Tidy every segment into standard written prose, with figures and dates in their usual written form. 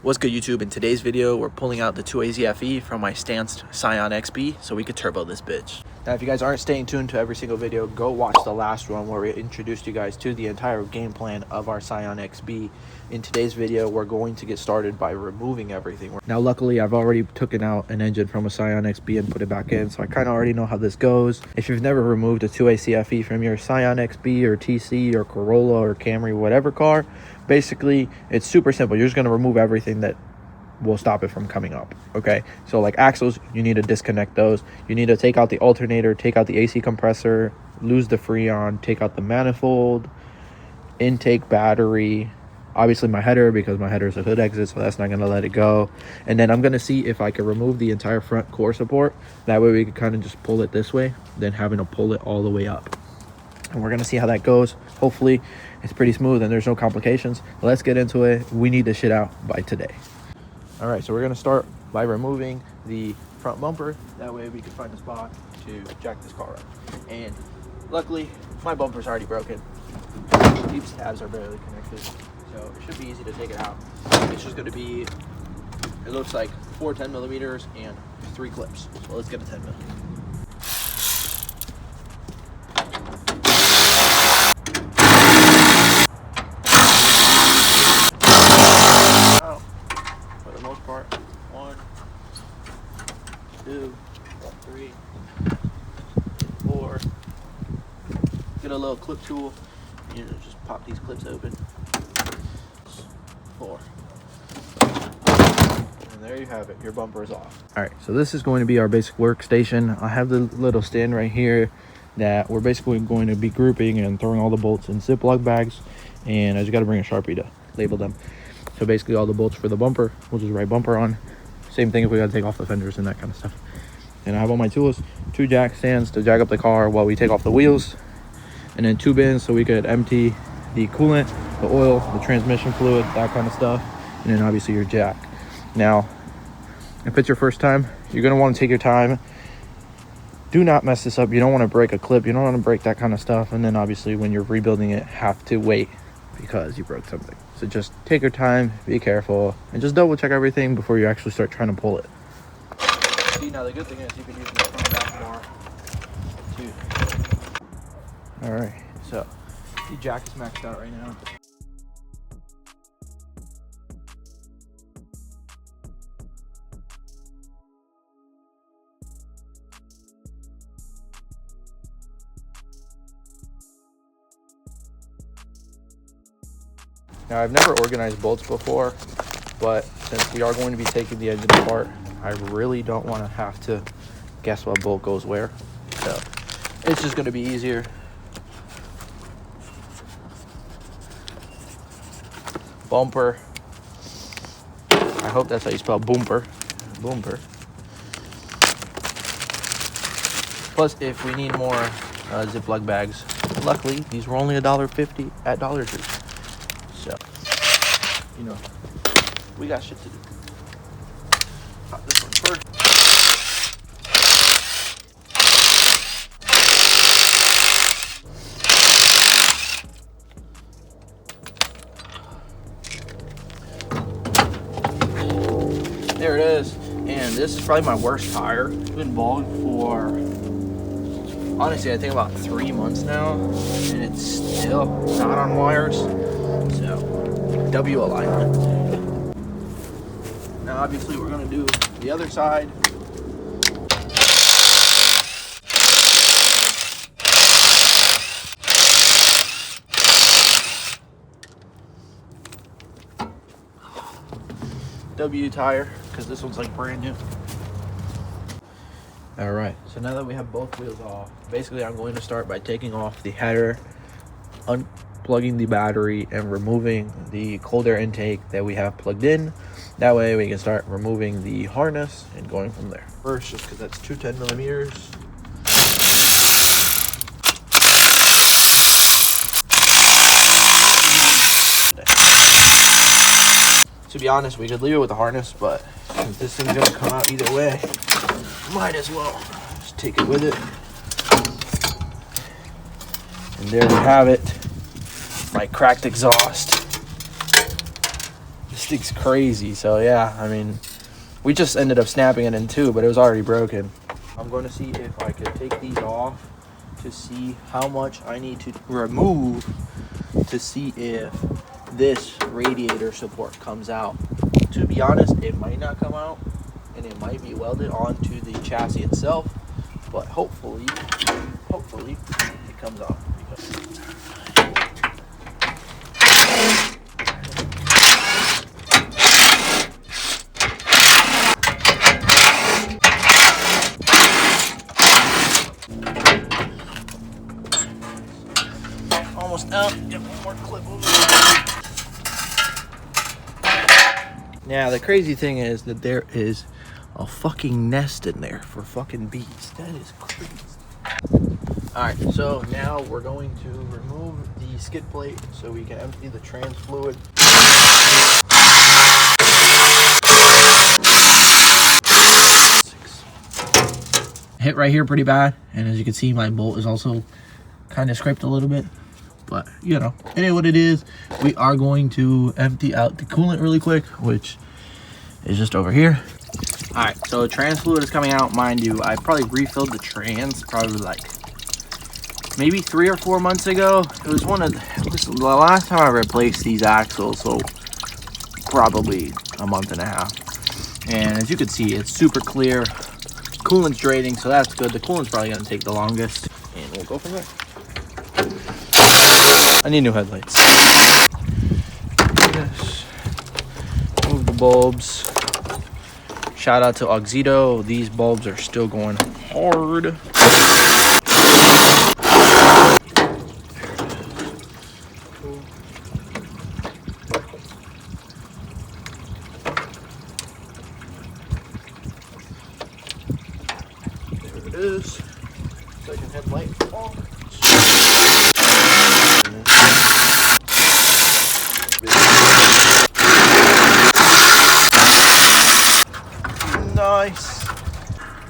What's good, YouTube? In today's video, we're pulling out the 2AZFE from my stanced Scion XB so we could turbo this bitch. Now, if you guys aren't staying tuned to every single video, go watch the last one where we introduced you guys to the entire game plan of our Scion XB. In today's video, we're going to get started by removing everything. Now, luckily, I've already taken out an engine from a Scion XB and put it back in, so I kind of already know how this goes. If you've never removed a 2AZFE from your Scion XB or TC or Corolla or Camry, whatever car, basically, it's super simple. You're just going to remove everything that will stop it from coming up. Okay, so like axles, you need to disconnect those. You need to take out the alternator, take out the AC compressor, lose the Freon, take out the manifold, intake battery, obviously my header, because my header is a hood exit, so that's not going to let it go. And then I'm going to see if I can remove the entire front core support. That way we can kind of just pull it this way, then having to pull it all the way up. And we're going to see how that goes. Hopefully it's pretty smooth and there's no complications. Let's get into it. We need this shit out by today. All right, so we're going to start by removing the front bumper. That way we can find a spot to jack this car up. And luckily, my bumper's already broken. These tabs are barely connected, so it should be easy to take it out. It's just going to be, it looks like 4 10mm and 3 clips. So let's get a 10mm. For the most part, 1, 2, 3, 4. Get a little clip tool, you know, just pop these clips open. 4. And there you have it, your bumper is off. All right, so this is going to be our basic workstation. I have the little stand right here that we're basically going to be grouping and throwing all the bolts in Ziploc bags, and I just got to bring a Sharpie to label them. So basically all the bolts for the bumper, we'll just write bumper on. Same thing if we got to take off the fenders and that kind of stuff. And I have all my tools, 2 jack stands to jack up the car while we take off the wheels, and then 2 bins so we could empty the coolant, the oil, the transmission fluid, that kind of stuff, and then obviously your jack. Now, if it's your first time, you're going to want to take your time. Do not mess this up. You don't want to break a clip. You don't want to break that kind of stuff. And then obviously when you're rebuilding it, have to wait because you broke something. So just take your time, be careful, and just double check everything before you actually start trying to pull it. See, now the good thing is you can use the front back bar too. All right, so the jack is maxed out right now. Now, I've never organized bolts before, but since we are going to be taking the engine apart, I really don't want to have to guess what bolt goes where. So it's just going to be easier. Bumper. I hope that's how you spell bumper. Bumper. Plus, if we need more Ziploc bags, luckily these were only $1.50 at Dollar Tree. So, you know, we got shit to do. Pop this one first. There it is. And this is probably my worst tire. It's been bald for, honestly, I think about 3 months now. And it's still not on wires. So, W alignment. Now, obviously, we're going to do the other side. W tire, because this one's like brand new. All right, so now that we have both wheels off, basically I'm going to start by taking off the header, unplugging the battery, and removing the cold air intake that we have plugged in. That way we can start removing the harness and going from there. First, just because that's 2 10mm. To be honest, we could leave it with the harness, but since this thing's gonna come out either way, might as well just take it with it. And there we have it, my cracked exhaust. thing's crazy. So yeah, I mean, we just ended up snapping it in two, but it was already broken. I'm going to see if I could take these off to see how much I need to remove to see if this radiator support comes out. To be honest, it might not come out, and it might be welded onto the chassis itself, but hopefully it comes off. Almost out. Get one more clip over there. Now the crazy thing is that there is a fucking nest in there for fucking bees. That is crazy. Alright, so now we're going to remove the skid plate so we can empty the trans fluid. Hit right here pretty bad, and as you can see, my bolt is also kind of scraped a little bit, but you know, it is what it is. We are going to empty out the coolant really quick, which is just over here. All right, so trans fluid is coming out. Mind you, I probably refilled the trans probably like maybe 3 or 4 months ago. It was the last time I replaced these axles, so probably a month and a half. And as you can see, it's super clear. Coolant's draining, so that's good. The coolant's probably gonna take the longest, and we'll go from there. I need new headlights. Yes. Move the bulbs. Shout out to Oxito. These bulbs are still going hard. There it is. Second headlight off. Nice.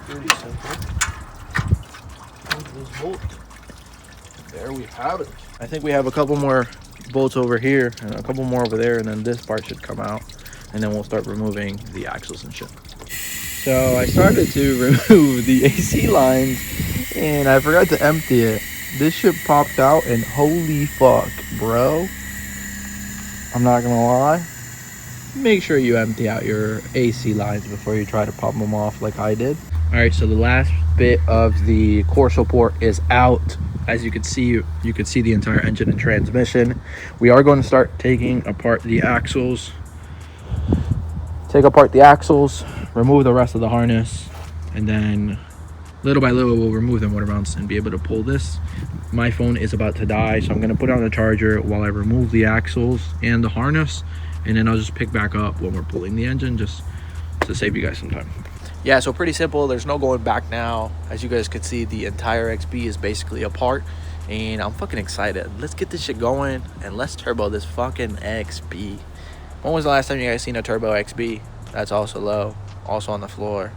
Pretty simple. Move this bolt. There we have it. I think we have a couple more bolts over here and a couple more over there, and then this part should come out, and then we'll start removing the axles and shit. So I started to remove the AC lines and I forgot to empty it. This shit popped out, and holy fuck, bro. I'm not gonna lie. Make sure you empty out your AC lines before you try to pop them off like I did. All right, so the last bit of the core support is out. As you can see, you can see the entire engine and transmission. We are going to start taking apart the axles. Take apart the axles, remove the rest of the harness, and then little by little we'll remove the motor mounts and be able to pull this. My phone is about to die, so I'm going to put on the charger while I remove the axles and the harness, and then I'll just pick back up when we're pulling the engine, just to save you guys some time. Yeah, so pretty simple. There's no going back now. As you guys can see, the entire XB is basically apart, and I'm fucking excited. Let's get this shit going and let's turbo this fucking XB. When was the last time you guys seen a turbo XB? That's also low, also on the floor.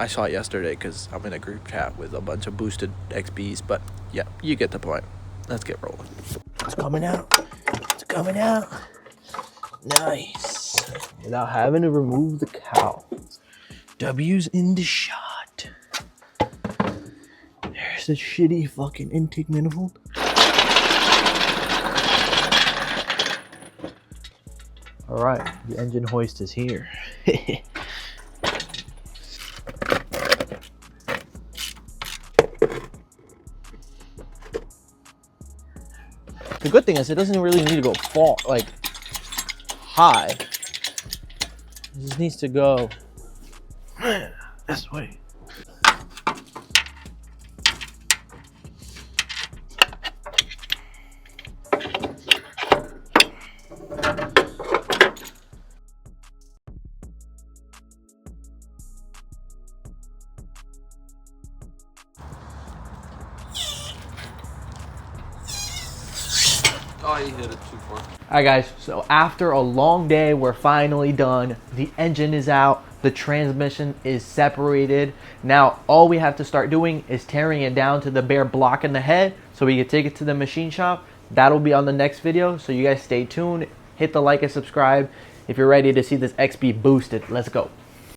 I saw it yesterday because I'm in a group chat with a bunch of boosted XBs, but yeah, you get the point. Let's get rolling. It's coming out. It's coming out. Nice. Without having to remove the cowl. W's in the shot. There's a shitty fucking intake manifold. All right, the engine hoist is here. The good thing is it doesn't really need to go far, like high. It just needs to go this way. Oh, you hit it too far. Alright guys, so after a long day, we're finally done. The engine is out, the transmission is separated. Now all we have to start doing is tearing it down to the bare block in the head so we can take it to the machine shop. That'll be on the next video, so you guys stay tuned. hit the like and subscribe if you're ready to see this XP boosted. Let's go.